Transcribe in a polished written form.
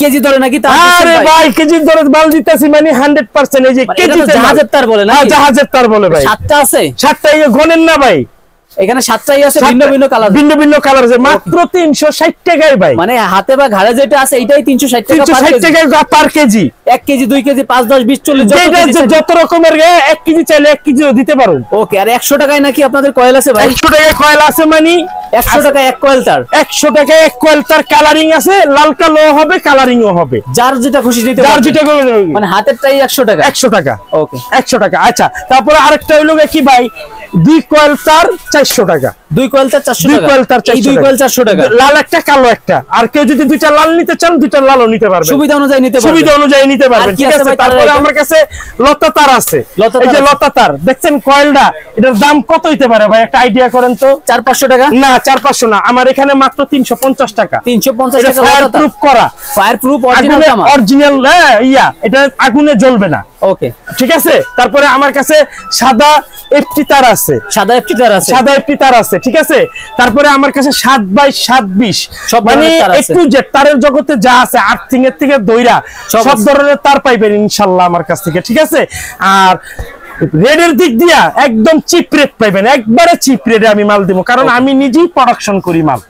KG ধরে নাকি? আরে ভাই কেজি ধরে মাল দিতেছি মানে 100%। এই যে কেজি জাহাজের তার বলে না? জাহাজের তার বলে ভাই। 7টা আছে? 7টা গনেন না ভাই, এখানে 7টাই আছে, ভিন্ন ভিন্ন কালার, ভিন্ন ভিন্ন কালার আছে, মাত্র 360 টাকায় ভাই। মানে হাতে বা ঘাড়ে যেটা আছে এইটাই 360 টাকা 360 টাকায় পার কেজি। 1 কেজি 2 কেজি 5 10 20 40 যত রকমের 1 কেজি চাইলে 1 কেজিও দিতে পারুন। ওকে। আর 100 টাকায় নাকি আপনাদের কয়েল আছে ভাই? 100 টাকায় কয়েল আছে মানে 100 টাকায় এক কয়েল তার। 100 টাকায় এক কয়েল তার, কালারিং আছে, লাল কালো হবে, কালারিংও হবে, যার যেটা খুশি নিতে পারবেন, যার যেটা মানে হাতেরটাই 100 টাকা। 100 টাকা। ওকে 100 টাকা। আচ্ছা, তারপরে আরেকটা হইলো কি ভাই, 2 কয়েল তার 400 টাকা। 2 কয়েল তার 400 টাকা। 2 কয়েল তার 400 এই 2 কয়েল 400 টাকা। লাল একটা কালো একটা। আর কেউ যদি দুইটা লাল নিতে চান দুইটা লালও নিতে পারবেন, সুবিধা অনুযায়ী নিতে পারবেন, সুবিধা অনুযায়ী নিতে পারবেন, ঠিক আছে। তারপরে আমার কাছে লতা তার আছে। এই যে লতা তার দেখছেন কয়েলটা, এটার দাম কত হইতে পারে ভাই, একটা আইডিয়া করেন তো? 400-500 টাকা? না 400-500 না, আমার এখানে মাত্র 350 টাকা। 350 টাকা ফায়ার প্রুফ করা, ফায়ার প্রুফ অরিজিনাল তামা, অরিজিনাল এটা আগুনে জ্বলবে না। ওকে ঠিক আছে। তারপরে আমার কাছে সাদা এফটি তার আছে, সাদা এফটি তার আছে, সাদা এফটি তার আছে, ঠিক আছে। তারপরে আমার কাছে 7x720 সব মানে ধরনের একটু যে তারের জগতে যা আছে আর্থিং এর থেকে দইরা সব ধরনের তার পাইবেন ইনশাআল্লাহ আমার কাছ থেকে, ঠিক আছে। আর রেডের দিক দিয়া একদম চিপ রেট পাইবেন, একবারে চিপ রেটে আমি মাল দিব, কারণ আমি নিজেই প্রোডাকশন করি মাল।